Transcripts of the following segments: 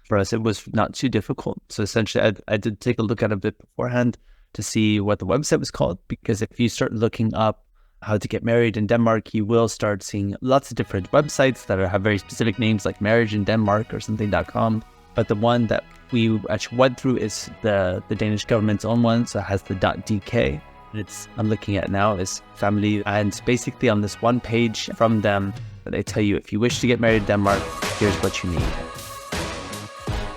For us, it was not too difficult. So essentially, I did take a look at it a bit beforehand to see what the website was called, because if you start looking up how to get married in Denmark, you will start seeing lots of different websites that have very specific names like marriage in Denmark or something.com. But the one that we actually went through is the Danish government's own one. So it has the .dk. I'm looking at now is family. And basically on this one page from them, they tell you if you wish to get married in Denmark, here's what you need.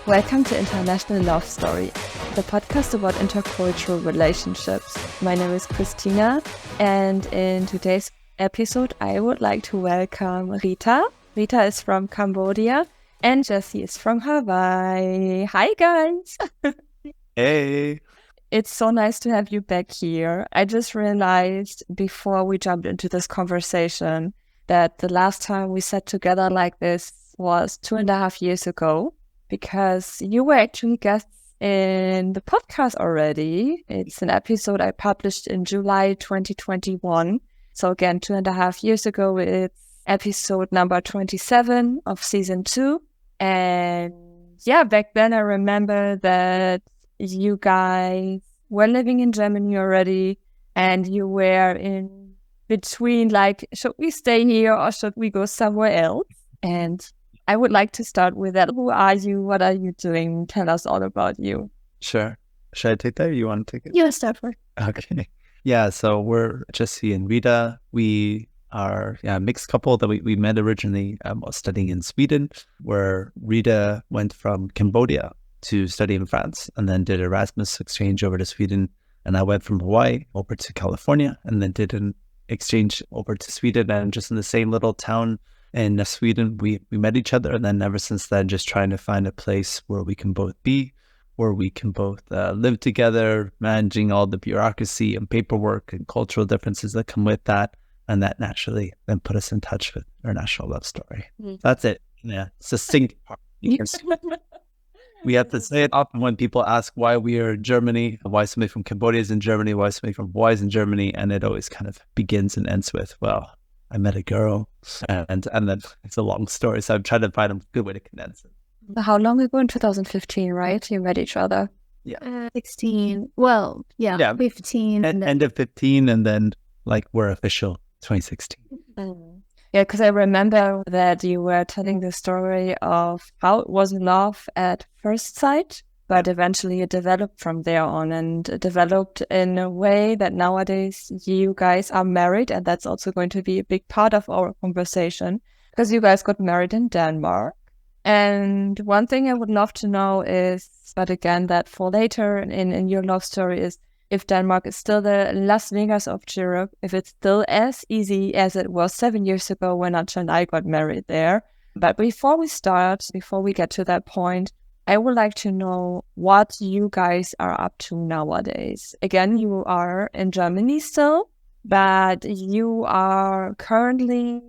Welcome to International Love Story, the podcast about intercultural relationships. My name is Christina, and in today's episode, I would like to welcome Rita. Rita is from Cambodia, and Jesse is from Hawaii. Hi, guys. Hey. It's so nice to have you back here. I just realized before we jumped into this conversation that the last time we sat together like this was 2.5 years ago, because you were actually guests in the podcast already. It's an episode I published in July 2021. So again, 2.5 years ago, it's episode number 27 of season 2. And yeah, back then I remember that you guys were living in Germany already, and you were in between, like, should we stay here or should we go somewhere else? And I would like to start with that. Who are you? What are you doing? Tell us all about you. Sure. Should I take that or you want to take it? You start first. Okay. Yeah, so we're Jesse and Rita. We are a mixed couple that we met originally while studying in Sweden, where Rita went from Cambodia to study in France and then did Erasmus exchange over to Sweden. And I went from Hawaii over to California and then did an exchange over to Sweden. And just in the same little town in Sweden, we met each other. And then ever since then, just trying to find a place where we can both be, where we can both live together, managing all the bureaucracy and paperwork and cultural differences that come with that. And that naturally then put us in touch with our national love story. That's it. Yeah, succinct part. We have to say it often when people ask why we are in Germany, why somebody from Cambodia is in Germany, why somebody from Hawaii is in Germany. And it always kind of begins and ends with, well, I met a girl, and then it's a long story. So I'm trying to find a good way to condense it. How long ago? In 2015, right? You met each other? Yeah. 16. Well, yeah. 15. End of 15, and then like we're official 2016. Yeah, because I remember that you were telling the story of how it was love at first sight, but eventually it developed from there on, and it developed in a way that nowadays you guys are married, and that's also going to be a big part of our conversation, because you guys got married in Denmark. And one thing I would love to know is, but again, that for later in your love story, is if Denmark is still the Las Vegas of Europe, if it's still as easy as it was 7 years ago when Ancha and I got married there. But before we get to that point, I would like to know what you guys are up to nowadays. Again, you are in Germany still, but you are currently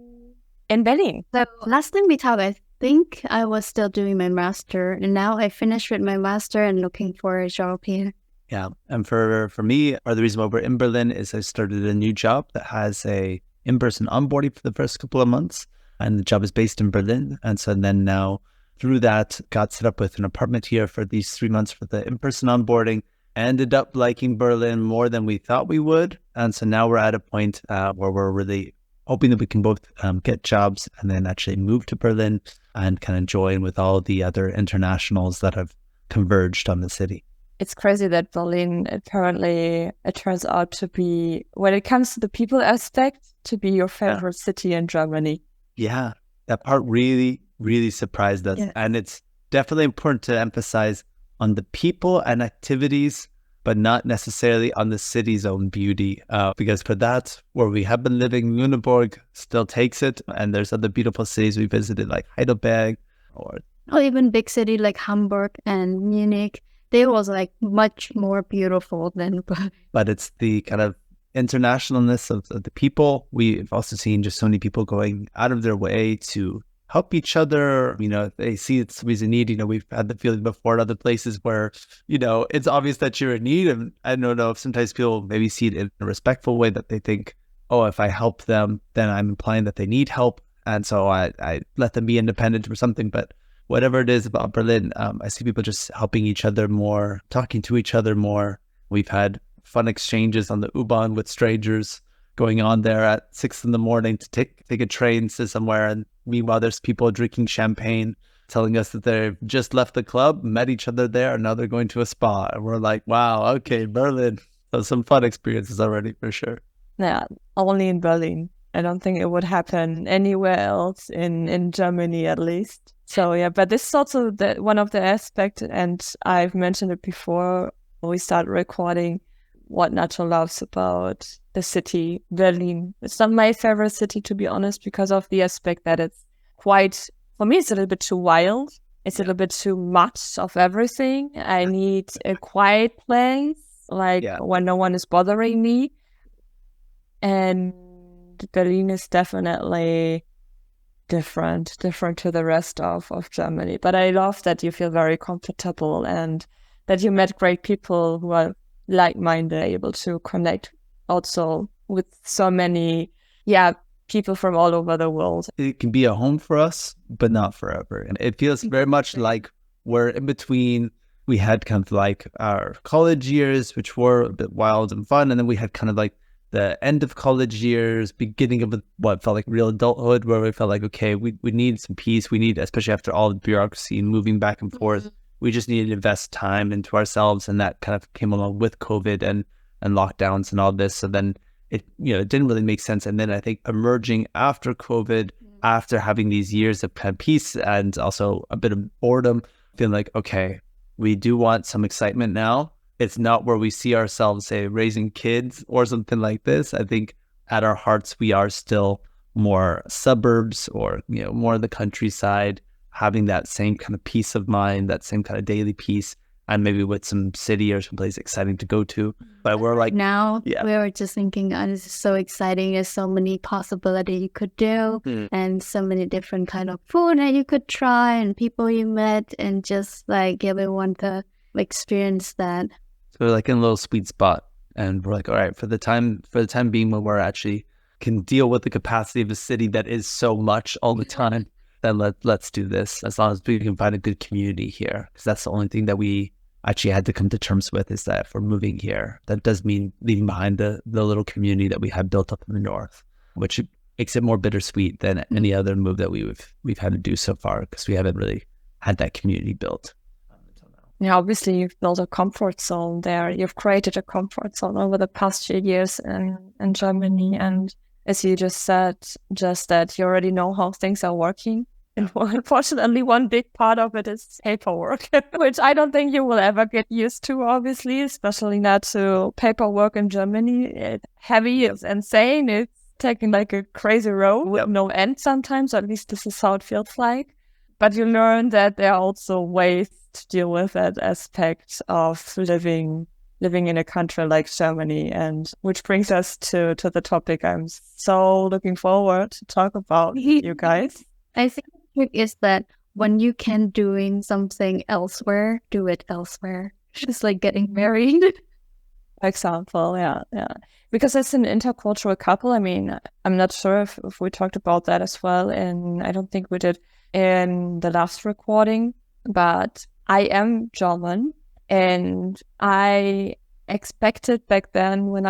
in Berlin. So last time we talked, I think I was still doing my master, and now I finished with my master and looking for a job here. Yeah. And for me, or the reason why we're in Berlin is I started a new job that has a in-person onboarding for the first couple of months. And the job is based in Berlin. And so then now through that, got set up with an apartment here for these 3 months for the in-person onboarding. Ended up liking Berlin more than we thought we would. And so now we're at a point where we're really hoping that we can both get jobs and then actually move to Berlin and kind of join with all the other internationals that have converged on the city. It's crazy that Berlin, apparently, it turns out to be, when it comes to the people aspect, to be your favorite city in Germany. Yeah, that part really, really surprised us. Yeah. And it's definitely important to emphasize on the people and activities, but not necessarily on the city's own beauty. Because for that, where we have been living, Lüneburg still takes it. And there's other beautiful cities we visited like Heidelberg or even big city like Hamburg and Munich. They was like much more beautiful than. But it's the kind of internationalness of the people. We've also seen just so many people going out of their way to help each other. You know, they see it's somebody's in need. You know, we've had the feeling before at other places where, you know, it's obvious that you're in need. And I don't know if sometimes people maybe see it in a respectful way that they think, oh, if I help them, then I'm implying that they need help. And so I let them be independent or something. But whatever it is about Berlin, I see people just helping each other more, talking to each other more. We've had fun exchanges on the U-Bahn with strangers going on there at 6 a.m. to take a train to somewhere. And meanwhile, there's people drinking champagne, telling us that they've just left the club, met each other there, and now they're going to a spa. And we're like, wow, okay, Berlin. So some fun experiences already for sure. Yeah, only in Berlin. I don't think it would happen anywhere else in Germany, at least. So yeah, but this is also one of the aspects, and I've mentioned it before when we started recording, what Nacho loves about the city, Berlin. It's not my favorite city, to be honest, because of the aspect that it's quite, for me, it's a little bit too wild. It's a little bit too much of everything. I need a quiet place, like when no one is bothering me. And Berlin is definitely different to the rest of Germany. But I love that you feel very comfortable and that you met great people who are like-minded, able to connect also with so many, people from all over the world. It can be a home for us, but not forever. And it feels very much like we're in between. We had kind of like our college years, which were a bit wild and fun. And then we had kind of like the end of college years, beginning of what felt like real adulthood, where we felt like, okay, we need some peace. We need, especially after all the bureaucracy and moving back and forth, we just needed to invest time into ourselves. And that kind of came along with COVID and lockdowns and all this. So then it didn't really make sense. And then I think emerging after COVID, after having these years of kind of peace and also a bit of boredom, feeling like, okay, we do want some excitement now. It's not where we see ourselves, say, raising kids or something like this. I think at our hearts, we are still more suburbs or, more the countryside, having that same kind of peace of mind, that same kind of daily peace, and maybe with some city or some place exciting to go to. But we're like, now we were just thinking, oh, this is so exciting. There's so many possibilities you could do and so many different kind of food that you could try and people you met, and just like everyone to experience that. So we're like in a little sweet spot, and we're like, all right, for the time being, when we're actually can deal with the capacity of a city that is so much all the time, then let's do this, as long as we can find a good community here. Because that's the only thing that we actually had to come to terms with, is that if we're moving here, that does mean leaving behind the little community that we had built up in the north, which makes it more bittersweet than any other move that we've had to do so far, because we haven't really had that community built. Yeah, obviously you've built a comfort zone there. You've created a comfort zone over the past few years in Germany. And as you just said, just that you already know how things are working. And unfortunately, one big part of it is paperwork, which I don't think you will ever get used to, obviously, especially not to paperwork in Germany. It's heavy, it's insane. It's taking like a crazy road with no end sometimes, or at least this is how it feels like. But you learn that there are also ways to deal with that aspect of living in a country like Germany, and which brings us to the topic I'm so looking forward to talk about with you guys. I think the trick is that when you can doing something elsewhere, do it elsewhere. Just like getting married. Example, yeah. Because it's an intercultural couple. I mean, I'm not sure if we talked about that as well, and I don't think we did in the last recording, but I am German, and I expected back then when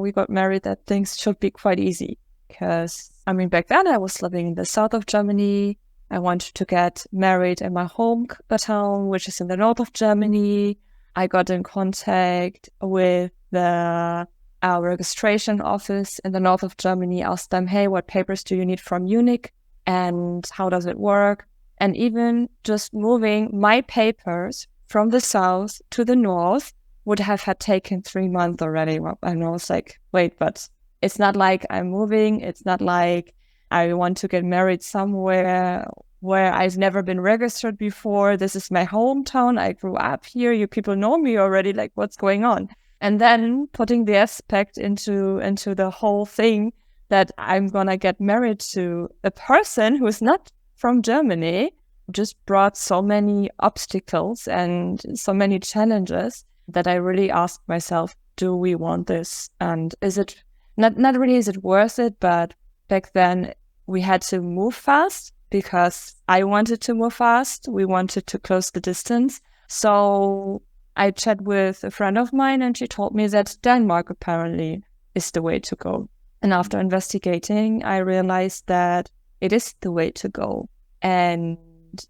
we got married, that things should be quite easy. Because, I mean, back then I was living in the south of Germany. I wanted to get married in my hometown, which is in the north of Germany. I got in contact with our registration office in the north of Germany, asked them, hey, what papers do you need from Munich? And how does it work? And even just moving my papers from the south to the north would have had taken 3 months already. And I was like, wait, but it's not like I'm moving. It's not like I want to get married somewhere where I've never been registered before. This is my hometown. I grew up here. You people know me already. Like, what's going on? And then putting the aspect into the whole thing that I'm going to get married to a person who is not from Germany, just brought so many obstacles and so many challenges that I really asked myself, do we want this? And is it not really, is it worth it? But back then we had to move fast because I wanted to move fast. We wanted to close the distance. So I chat with a friend of mine and she told me that Denmark apparently is the way to go. And after investigating, I realized that it is the way to go. And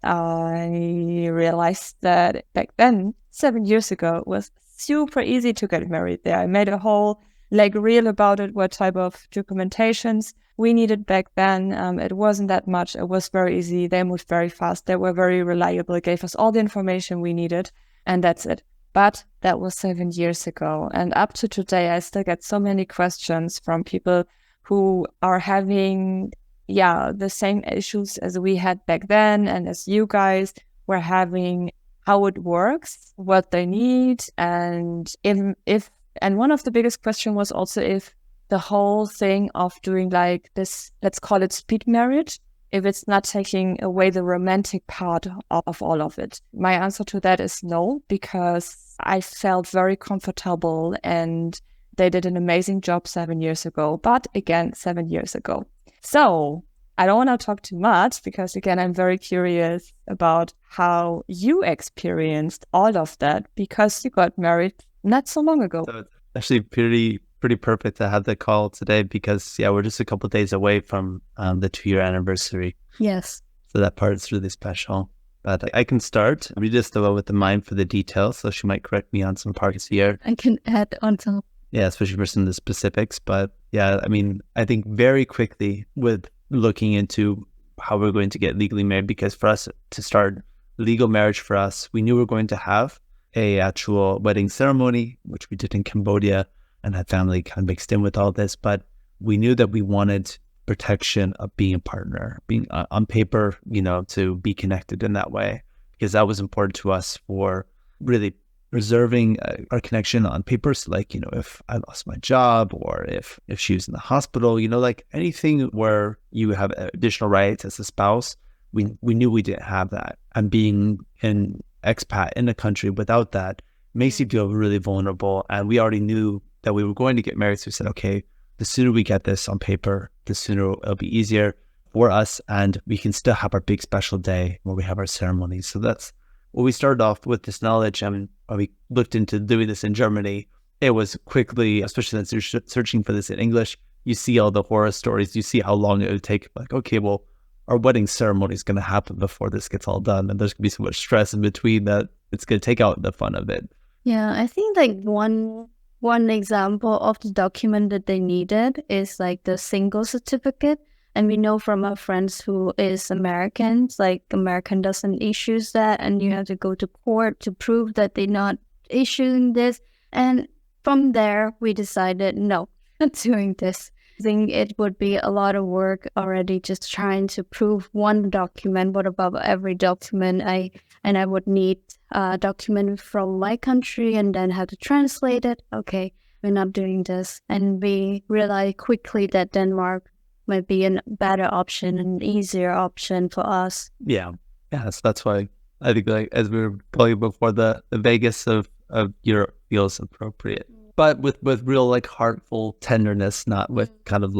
I realized that back then, 7 years ago, it was super easy to get married there. I made a whole reel about it, what type of documentations we needed back then. It wasn't that much. It was very easy. They moved very fast. They were very reliable, gave us all the information we needed, and that's it. But that was 7 years ago. And up to today, I still get so many questions from people who are having, the same issues as we had back then and as you guys were having, how it works, what they need, and if and one of the biggest questions was also if the whole thing of doing this, let's call it speed marriage, if it's not taking away the romantic part of all of it. My answer to that is no, because I felt very comfortable and they did an amazing job 7 years ago. But again, 7 years ago. So I don't want to talk too much because, again, I'm very curious about how you experienced all of that because you got married not so long ago. So it's actually pretty perfect to have the call today because, we're just a couple of days away from the 2-year anniversary. Yes. So that part is really special. But I can start. Rita's the one with the mind for the details, so she might correct me on some parts here. I can add on top. Yeah, especially for some of the specifics. But I think very quickly with looking into how we're going to get legally married, because for us to start legal marriage for us, we knew we were going to have a actual wedding ceremony, which we did in Cambodia, and had family kind of mixed in with all this. But we knew that we wanted protection of being a partner, being on paper, to be connected in that way, because that was important to us for really preserving our connection on paper. So if I lost my job or if she was in the hospital, anything where you have additional rights as a spouse, we knew we didn't have that. And being an expat in a country without that makes you feel really vulnerable. And we already knew that we were going to get married. So we said, okay, the sooner we get this on paper, the sooner it'll be easier for us. And we can still have our big special day where we have our ceremony. So that's what we started off with, this knowledge. And when we looked into doing this in Germany, it was quickly, especially since you're searching for this in English, you see all the horror stories, you see how long it would take. Okay, well, our wedding ceremony is going to happen before this gets all done. And there's going to be so much stress in between that it's going to take out the fun of it. Yeah, I think one example of the document that they needed is the single certificate. And we know from our friends who is Americans, American doesn't issue that, and you have to go to court to prove that they're not issuing this. And from there, we decided, no, not doing this. I think it would be a lot of work already just trying to prove one document, but above every document, I would need a document from my country and then have to translate it. Okay, we're not doing this. And we realized quickly that Denmark might be a better option, an easier option for us. Yeah. So that's why I think as we were talking before, the Vegas of Europe feels appropriate. But with real heartful tenderness, not with kind of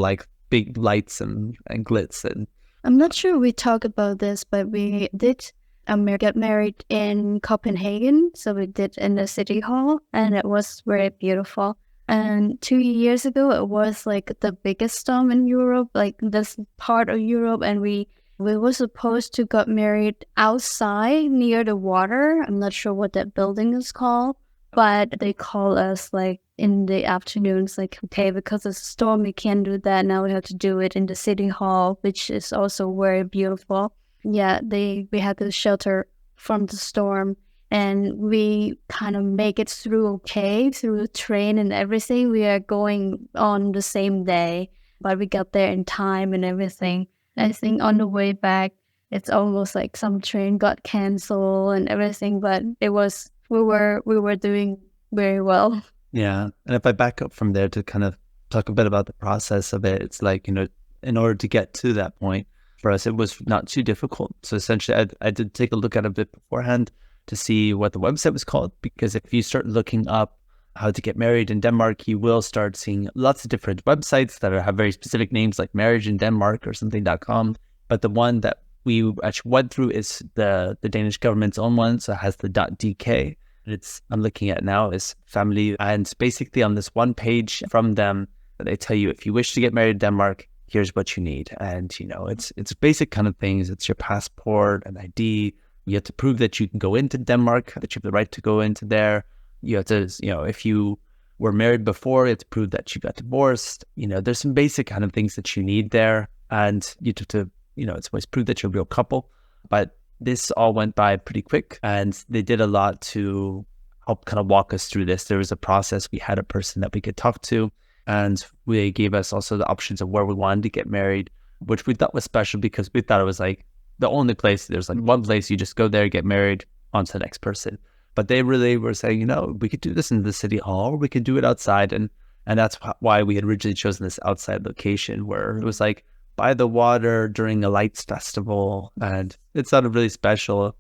big lights and glitz. And I'm not sure we talked about this, but we did get married in Copenhagen. So we did in the city hall, and it was very beautiful. And 2 years ago, it was the biggest storm in Europe, this part of Europe. And we were supposed to get married outside near the water. I'm not sure what that building is called, but they call us in the afternoons, okay, because of the storm, we can't do that. Now we have to do it in the city hall, which is also very beautiful. Yeah, we had to shelter from the storm. And we kind of make it through okay, through the train and everything. We are going on the same day, but we got there in time and everything. I think on the way back, it's almost some train got canceled and everything, but we were doing very well. Yeah. And if I back up from there to kind of talk a bit about the process of it, it's in order to get to that point, for us, it was not too difficult. So essentially, I did take a look at it a bit beforehand to see what the website was called, because if you start looking up how to get married in Denmark, you will start seeing lots of different websites that have very specific names like marriage in Denmark or something.com. But the one that we actually went through is the Danish government's own one. So it has the .dk. I'm looking at now is family. And basically on this one page from them, they tell you, if you wish to get married in Denmark, here's what you need. And, it's basic kind of things. It's your passport and ID. You have to prove that you can go into Denmark, that you have the right to go into there. You have to, if you were married before, you have to prove that you got divorced. There's some basic kind of things that you need there. And you have to, it's always prove that you're a real couple. But this all went by pretty quick, and they did a lot to help kind of walk us through this. There was a process. We had a person that we could talk to, and they gave us also the options of where we wanted to get married, which we thought was special because we thought it was like the only place. There's like one place, you just go there, get married, on to the next person. But they really were saying, we could do this in the city hall, or we could do it outside. And that's why we had originally chosen this outside location, where it was like by the water during a lights festival, and it sounded really special.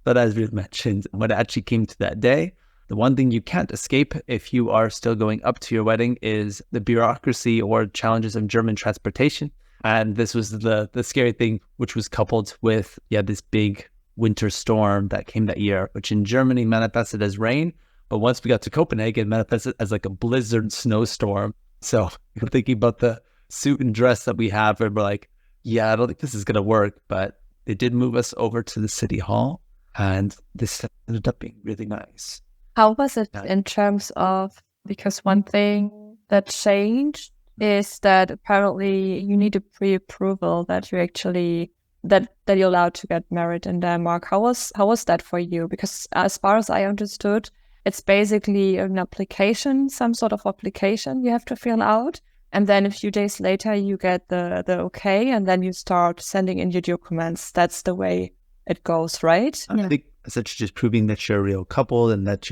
But as we mentioned, when it actually came to that day, the one thing you can't escape if you are still going up to your wedding is the bureaucracy or challenges of German transportation. And this was the scary thing, which was coupled with, this big winter storm that came that year, which in Germany manifested as rain. But once we got to Copenhagen, it manifested as like a blizzard snowstorm. So we're thinking about the suit and dress that we have, and we're like, I don't think this is going to work. But they did move us over to the city hall, and this ended up being really nice. How was it in terms of, because one thing that changed is that apparently you need a pre-approval that you actually that you're allowed to get married in Denmark. How was that for you? Because as far as I understood, it's basically an application, some sort of application you have to fill out. And then a few days later, you get the okay, and then you start sending in your documents. That's the way it goes, right? I think essentially just proving that you're a real couple, and that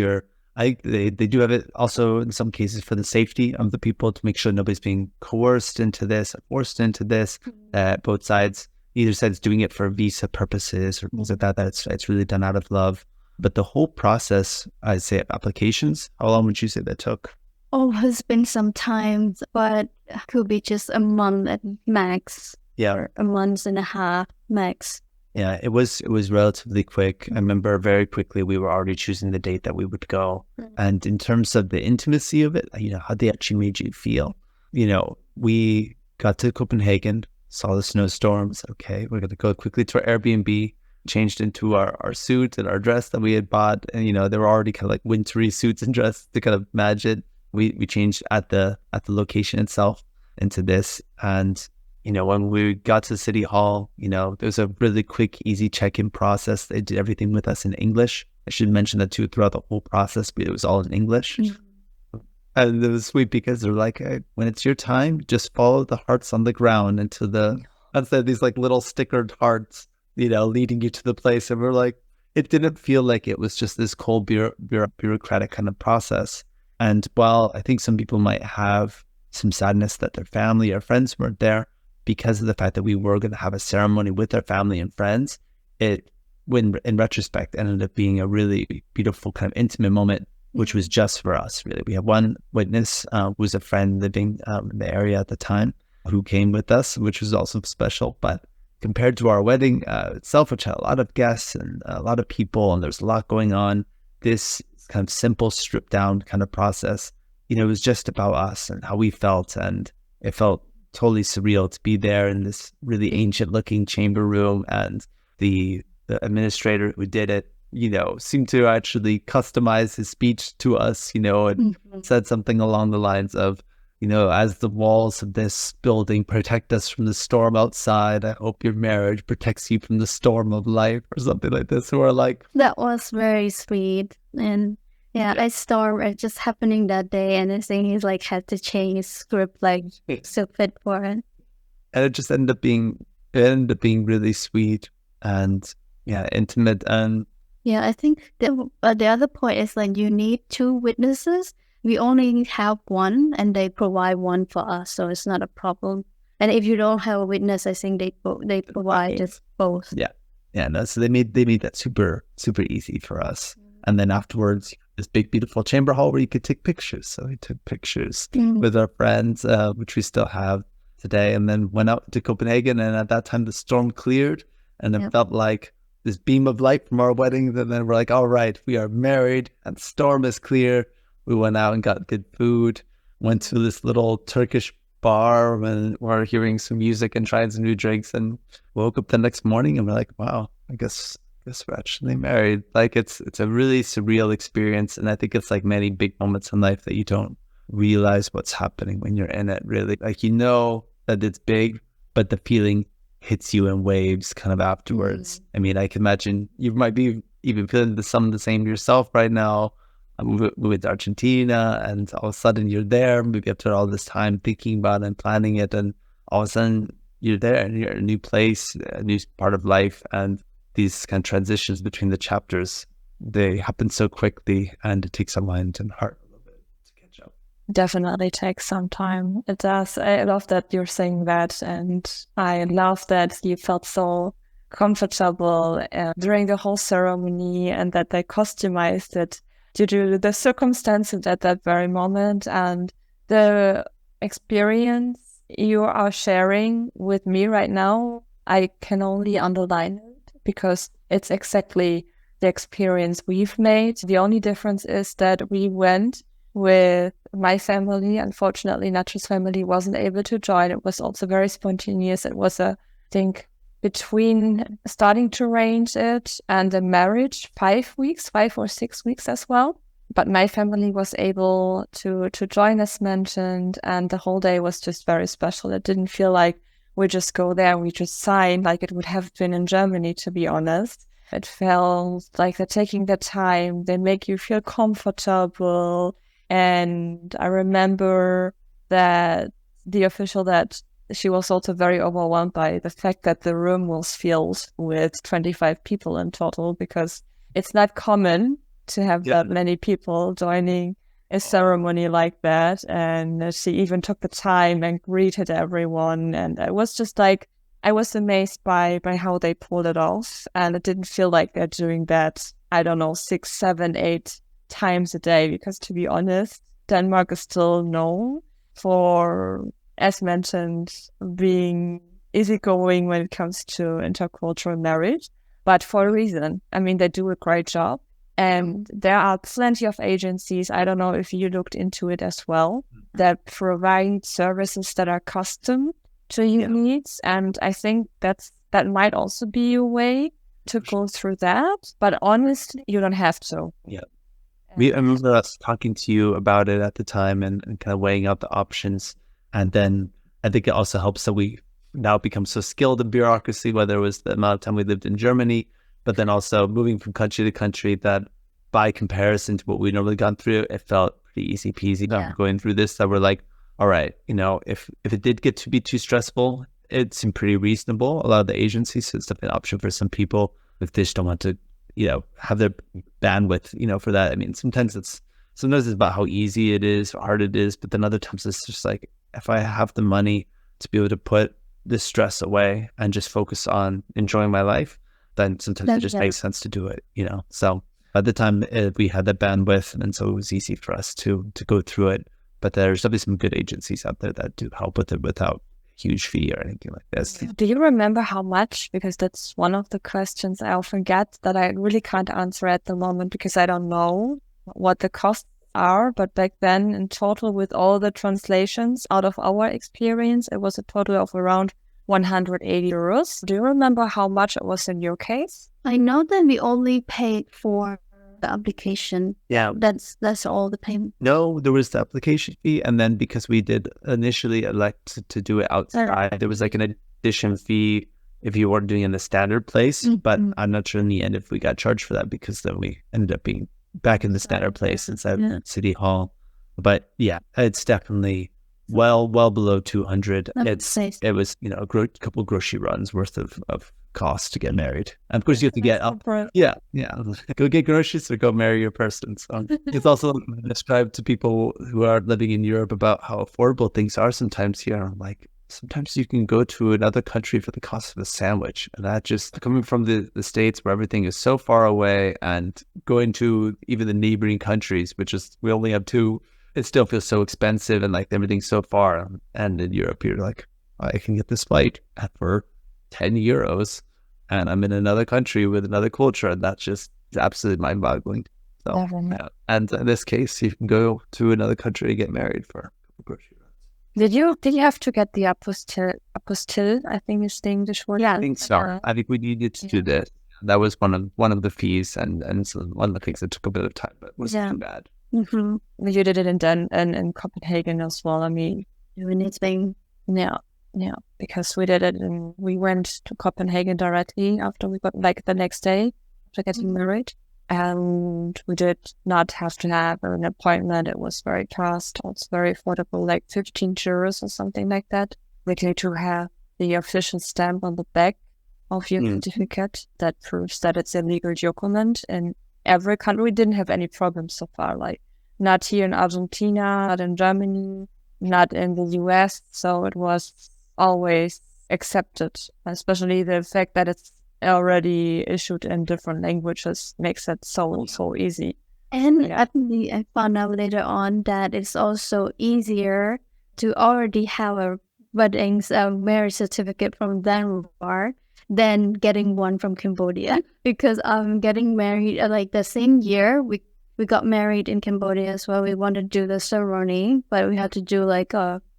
they do have it also in some cases for the safety of the people, to make sure nobody's being coerced into this, or forced into this. Both sides, either side's doing it for visa purposes or things like that. It's really done out of love. But the whole process, I'd say, of applications, how long would you say that took? Oh, it's been some time, but it could be just a month at max. Yeah. Or a month and a half max. Yeah, it was relatively quick. I remember very quickly we were already choosing the date that we would go. And in terms of the intimacy of it, how they actually made you feel. We got to Copenhagen, saw the snowstorms. Okay, we're going to go quickly to our Airbnb, changed into our suit and our dress that we had bought. And, they were already kind of like wintry suits and dress to kind of match it. We changed at the location itself into this. And when we got to the city hall, there was a really quick, easy check-in process. They did everything with us in English. I should mention that too, throughout the whole process, but it was all in English. And it was sweet because they're like, hey, when it's your time, just follow the hearts on the ground instead these like little stickered hearts, leading you to the place. And we're like, it didn't feel like it was just this cold bureaucratic kind of process. And while I think some people might have some sadness that their family or friends weren't there, because of the fact that we were going to have a ceremony with their family and friends, it, when in retrospect, ended up being a really beautiful kind of intimate moment, which was just for us, really. We had one witness who was a friend living in the area at the time who came with us, which was also special. But compared to our wedding itself, which had a lot of guests and a lot of people, and there's a lot going on, this kind of simple, stripped down kind of process, it was just about us and how we felt. And it felt totally surreal to be there in this really ancient looking chamber room, and the administrator who did it, seemed to actually customize his speech to us, and said something along the lines of, as the walls of this building protect us from the storm outside, I hope your marriage protects you from the storm of life, or something like this. So we're like, that was very sweet. And a storm was just happening that day, and I think he's like had to change his script to fit for it. And it just ended up being really sweet and intimate. And I think the other point is like you need two witnesses. We only have one, and they provide one for us, so it's not a problem. And if you don't have a witness, I think they provide us both. So they made that super super easy for us. And then afterwards, this big, beautiful chamber hall where you could take pictures. So we took pictures with our friends, which we still have today, and then went out to Copenhagen. And at that time, the storm cleared, And it felt like this beam of light from our wedding. And then we're like, all right, we are married and storm is clear. We went out and got good food, went to this little Turkish bar and we're hearing some music and trying some new drinks, and woke up the next morning and we're like, wow, I guess we're actually married. Like it's a really surreal experience. And I think it's like many big moments in life that you don't realize what's happening when you're in it, really. Like, you know that it's big, but the feeling hits you in waves kind of afterwards. I mean, I can imagine you might be even feeling some of the same yourself right now. I'm with Argentina, and all of a sudden you're there, maybe after all this time thinking about it and planning it, and all of a sudden you're there and you're in a new place, a new part of life, and these kind of transitions between the chapters, they happen so quickly, and it takes our mind and heart a little bit to catch up. Definitely takes some time. It does. I love that you're saying that, and I love that you felt so comfortable during the whole ceremony, and that they customized it due to the circumstances at that very moment. And the experience you are sharing with me right now, I can only underline it because it's exactly the experience we've made. The only difference is that we went with my family. Unfortunately, Nacho's family wasn't able to join. It was also very spontaneous. It was I think, between starting to arrange it and the marriage, 5 or 6 weeks as well. But my family was able to join, as mentioned, and the whole day was just very special. It didn't feel like we just go there and we just sign like it would have been in Germany, to be honest. It felt like they're taking their time. They make you feel comfortable. And I remember that the official, that she was also very overwhelmed by the fact that the room was filled with 25 people in total, because it's not common to have that many people joining a ceremony like that. And she even took the time and greeted everyone. And it was just like, I was amazed by how they pulled it off. And it didn't feel like they're doing that, I don't know, 6, 7, 8 times a day, because to be honest, Denmark is still known for, as mentioned, being easygoing when it comes to intercultural marriage, but for a reason. I mean, they do a great job. And there are plenty of agencies, I don't know if you looked into it as well, that provide services that are custom to your needs. And I think that might also be a way to go through that. But honestly, you don't have to. Yeah. I remember us talking to you about it at the time and kind of weighing out the options. And then I think it also helps that we now become so skilled in bureaucracy, whether it was the amount of time we lived in Germany, but then also moving from country to country, that by comparison to what we normally gone through, it felt pretty easy peasy going through this, that we're like, all right, if it did get to be too stressful, it seemed pretty reasonable. A lot of the agencies, so it's definitely an option for some people if they just don't want to, have their bandwidth, for that. I mean, sometimes it's about how easy it is, or hard it is, but then other times it's just like, if I have the money to be able to put this stress away and just focus on enjoying my life, then sometimes it just makes sense to do it, So at the time we had the bandwidth, and so it was easy for us to go through it. But there's definitely some good agencies out there that do help with it without huge fee or anything like this. Do you remember how much? Because that's one of the questions I often get that I really can't answer at the moment, because I don't know what the costs are. But back then, in total, with all the translations, out of our experience, it was a total of around 180 euros. Do you remember how much it was in your case? I know that we only paid for the application. Yeah. That's all the payment. No, there was the application fee, and then because we did initially elect to do it outside, there was like an addition fee if you weren't doing it in the standard place. But I'm not sure in the end if we got charged for that, because then we ended up being back in the standard place inside City Hall. But yeah, it's definitely well below 200. It was a couple of grocery runs worth of cost to get married. And of course you have to get up. Go get groceries or go marry your person. So it's also described to people who are living in Europe about how affordable things are sometimes here. I'm like, sometimes you can go to another country for the cost of a sandwich. And that just coming from the States where everything is so far away, and going to even the neighboring countries, which is, we only have 2, it still feels so expensive, and like everything's so far. And in Europe, you're like, I can get this flight for 10 euros and I'm in another country with another culture, and that's just absolutely mind-boggling. So, yeah. And in this case, you can go to another country to get married for a couple grocery runs. Did you have to get the apostille? I think is the English word. Yeah, I think so. I think we needed to do this. That was one of the fees, and so one of the things that took a bit of time, but it wasn't too bad. You did it in Copenhagen as well. I mean, anything. Yeah, because we did it, and we went to Copenhagen directly after we got, like, the next day after getting married. And we did not have to have an appointment. It was very fast. It was very affordable, like 15 euros or something like that. We need to have the official stamp on the back of your certificate that proves that it's a legal document. In every country, we didn't have any problems so far. Like, not here in Argentina, not in Germany, not in the US. So it was always accepted, especially the fact that it's already issued in different languages makes it so easy. And I found out later on that it's also easier to already have a marriage certificate from Denmark than getting one from Cambodia, because getting married like the same year we got married in Cambodia as well. We wanted to do the ceremony, but we had to do like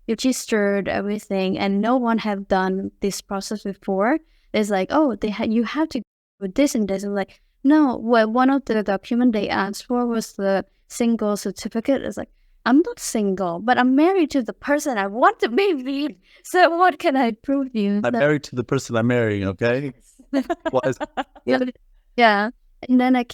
registered everything, and no one have done this process before. It's like, oh, you have to do this and this. And like, no, well, one of the documents they asked for was the single certificate. It's like, I'm not single, but I'm married to the person I want to be with. So what can I prove you? I'm married to the person I'm marrying, okay? Yeah. And then I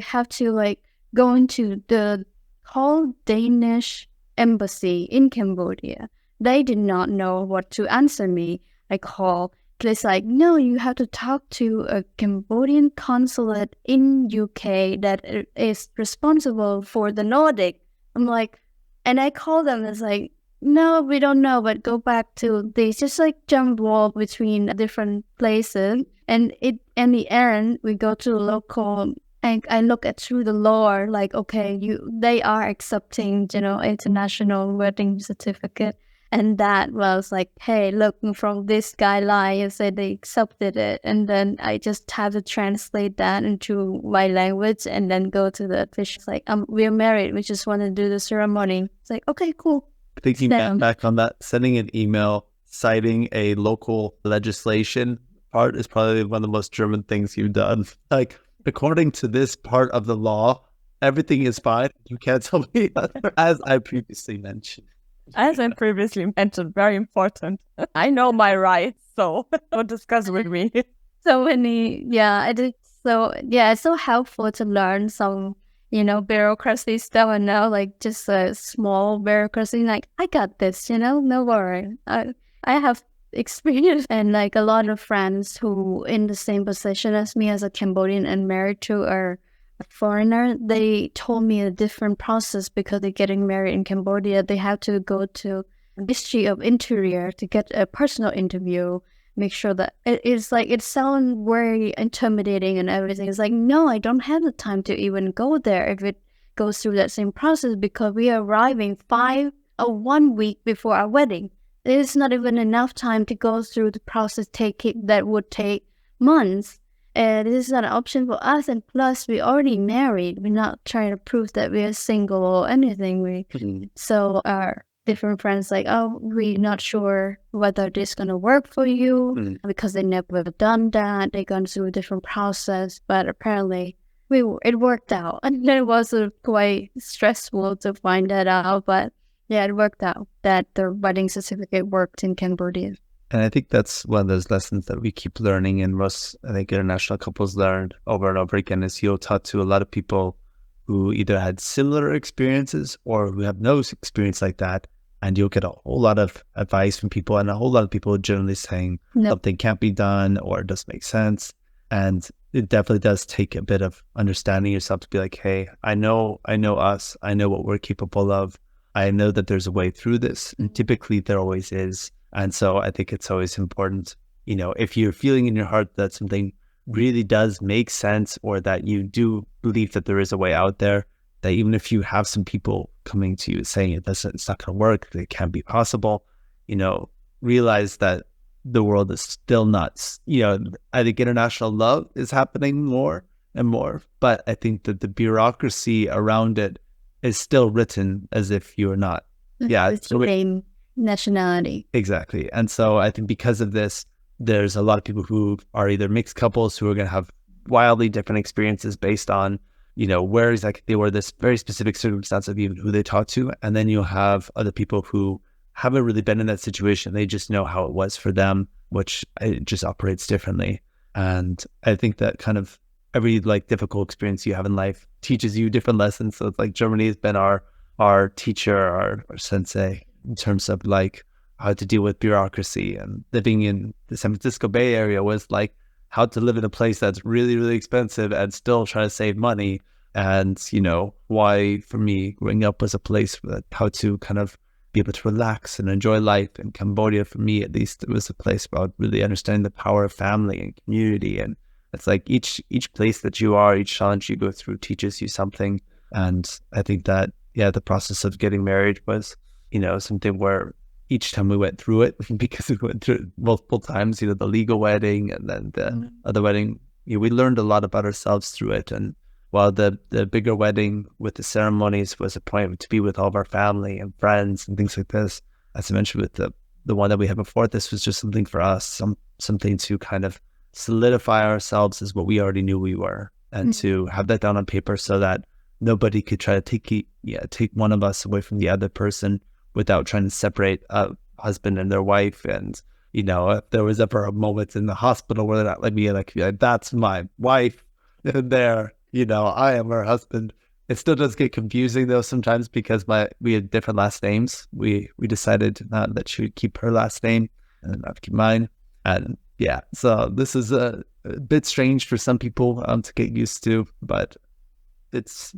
have to go into the whole Danish embassy in Cambodia. They did not know what to answer me. I call. It's like, no, you have to talk to a Cambodian consulate in UK that is responsible for the Nordic. I'm like, and I call them. It's like, no, we don't know, but go back to this. Just like jump wall between different places. And in the end, we go to local, and I look at through the law, like, okay, they are accepting, international wedding certificate. And that was like, hey, look, from this guideline, it said they accepted it. And then I just have to translate that into my language and then go to the official. Like, we're married. We just want to do the ceremony. It's like, okay, cool. Thinking back on that, sending an email citing a local legislation part is probably one of the most German things you've done. Like, according to this part of the law, everything is fine. You can't tell me other, as I previously mentioned. Very important. I know my rights, so don't discuss with me. So many, I did. So it's so helpful to learn some, bureaucracy stuff, and now like just a small bureaucracy. Like, I got this, no worry. I have experience, and like a lot of friends who in the same position as me as a Cambodian and married to a foreigner, they told me a different process because they're getting married in Cambodia. They have to go to Ministry of Interior to get a personal interview, make sure that it sounds very intimidating and everything. It's like, no, I don't have the time to even go there if it goes through that same process, because we are arriving 1 week before our wedding. There's not even enough time to go through the process that would take months. And this is not an option for us. And plus, we're already married. We're not trying to prove that we're single or anything. So our different friends like, oh, we're not sure whether this is going to work for you because they never done that. They gone through a different process. But apparently, it worked out. And it was quite stressful to find that out. But yeah, it worked out that the wedding certificate worked in Cambodia. And I think that's one of those lessons that we keep learning, and most, I think, international couples learn over and over again, is you'll talk to a lot of people who either had similar experiences or who have no experience like that, and you'll get a whole lot of advice from people, and a whole lot of people generally saying something can't be done or it doesn't make sense. And it definitely does take a bit of understanding yourself to be like, hey, I know us, I know what we're capable of, I know that there's a way through this, and typically there always is. And so I think it's always important, if you're feeling in your heart that something really does make sense, or that you do believe that there is a way out there, that even if you have some people coming to you saying it's not going to work, it can't be possible, realize that the world is still nuts. I think international love is happening more and more, but I think that the bureaucracy around it is still written as if you're not. Yeah. It's the same nationality. Exactly. And so I think because of this, there's a lot of people who are either mixed couples who are going to have wildly different experiences based on, where exactly they were, this very specific circumstance of even who they talked to. And then you'll have other people who haven't really been in that situation. They just know how it was for them, which it just operates differently. And I think that kind of every difficult experience you have in life teaches you different lessons. So it's like Germany has been our teacher, our sensei, in terms of how to deal with bureaucracy. And living in the San Francisco Bay Area was how to live in a place that's really, really expensive and still try to save money. And, why for me growing up was a place that how to kind of be able to relax and enjoy life. In Cambodia, for me at least, it was a place about really understanding the power of family and community. And it's each place that you are, each challenge you go through teaches you something. And I think that, the process of getting married was, something where each time we went through it, because we went through it multiple times, the legal wedding and then the other wedding, we learned a lot about ourselves through it. And while the bigger wedding with the ceremonies was a point to be with all of our family and friends and things like this, as I mentioned with the one that we had before, this was just something for us, something to kind of solidify ourselves as what we already knew we were, and to have that down on paper so that nobody could try to take one of us away from the other person without trying to separate a husband and their wife. And, if there was ever a moment in the hospital where they're not like me, that's my wife there, I am her husband. It still does get confusing though sometimes because we had different last names. We decided that she would keep her last name and not keep mine. And so this is a bit strange for some people to get used to, but it's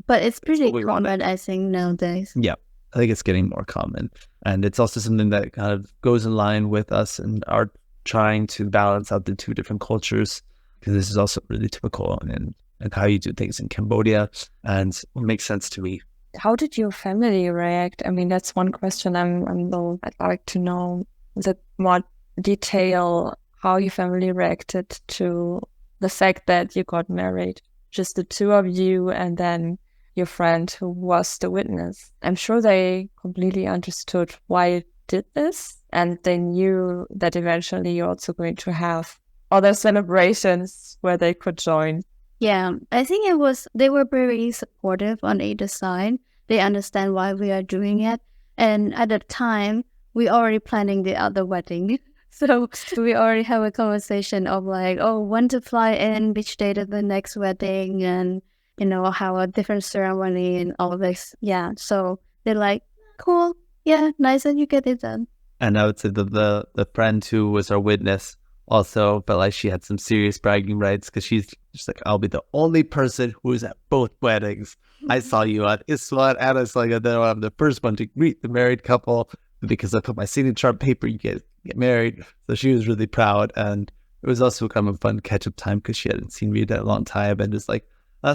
pretty common, I think, nowadays. Yeah, I think it's getting more common. And it's also something that kind of goes in line with us and our trying to balance out the two different cultures, because this is also really typical and how you do things in Cambodia, and it makes sense to me. How did your family react? I mean, that's one question I'd like to know the more detail, how your family reacted to the fact that you got married, just the two of you and then your friend who was the witness. I'm sure they completely understood why you did this, and they knew that eventually you're also going to have other celebrations where they could join. Yeah, I think they were very supportive on either side. They understand why we are doing it. And at the time, we already planning the other wedding. So we already have a conversation of when to fly in, which date of the next wedding, and, how a different ceremony and all this. Yeah, so they're like, cool, yeah, nice that you get it done. And I would say that the friend who was our witness also felt like she had some serious bragging rights, because she's just I'll be the only person who is at both weddings. I saw you on Iswan, and I saw you there. I'm the first one to greet the married couple because I put my signature on paper. You get married. So she was really proud, and it was also kind of a fun catch-up time because she hadn't seen Rita in a long time, and just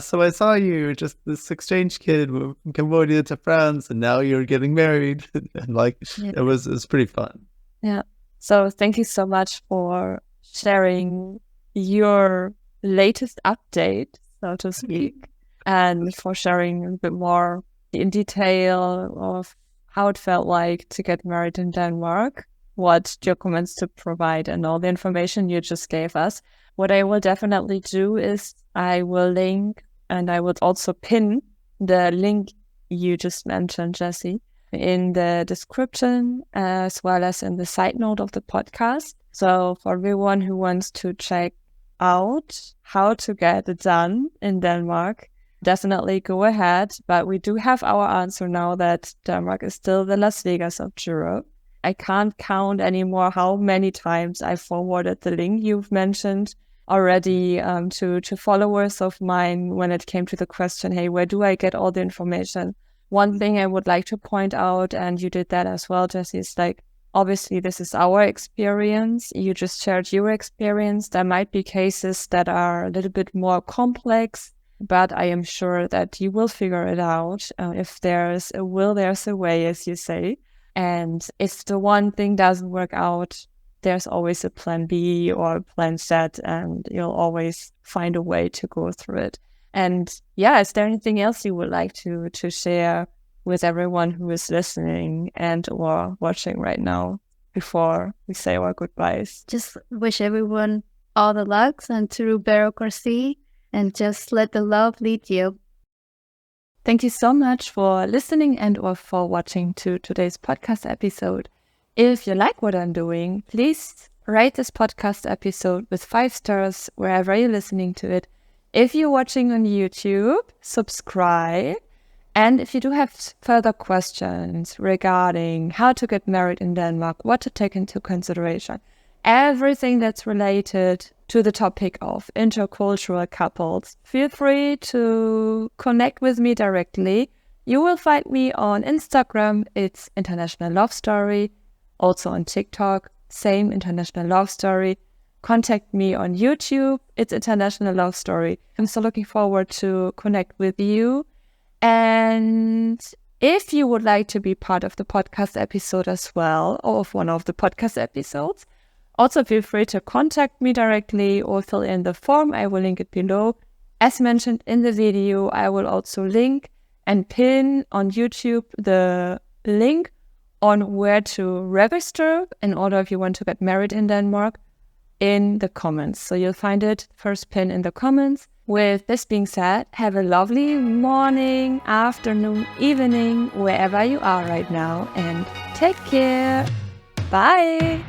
so I saw you, just this exchange kid from Cambodia to France, and now you're getting married. And it was pretty fun. Yeah. So thank you so much for sharing your latest update, so to speak, and for sharing a bit more in detail of how it felt like to get married in Denmark, what documents to provide, and all the information you just gave us. What I will definitely do is I will link, and I would also pin the link you just mentioned, Jesse, in the description as well as in the side note of the podcast. So for everyone who wants to check out how to get it done in Denmark, definitely go ahead. But we do have our answer now that Denmark is still the Las Vegas of Europe. I can't count anymore how many times I forwarded the link you've mentioned already to followers of mine when it came to the question, hey, where do I get all the information? One thing I would like to point out, and you did that as well, Jesse, is obviously this is our experience. You just shared your experience. There might be cases that are a little bit more complex, but I am sure that you will figure it out. If there's a will, there's a way, as you say. And if the one thing doesn't work out, there's always a plan B or a plan Z, and you'll always find a way to go through it. And yeah, is there anything else you would like to share with everyone who is listening and or watching right now before we say our goodbyes? Just wish everyone all the lucks and through bureaucracy, and just let the love lead you. Thank you so much for listening and or for watching to today's podcast episode. If you like what I'm doing, please rate this podcast episode with 5 stars wherever you're listening to it. If you're watching on YouTube, subscribe. And if you do have further questions regarding how to get married in Denmark, what to take into consideration, everything that's related to the topic of intercultural couples, feel free to connect with me directly. You will find me on Instagram, it's International Love Story. Also on TikTok, same International Love Story. Contact me on YouTube, it's International Love Story. I'm so looking forward to connect with you. And if you would like to be part of the podcast episode as well, or of one of the podcast episodes, also feel free to contact me directly or fill in the form. I will link it below. As mentioned in the video, I will also link and pin on YouTube the link on where to register in order if you want to get married in Denmark in the comments. So you'll find it first pin in the comments. With this being said, have a lovely morning, afternoon, evening, wherever you are right now, and take care. Bye.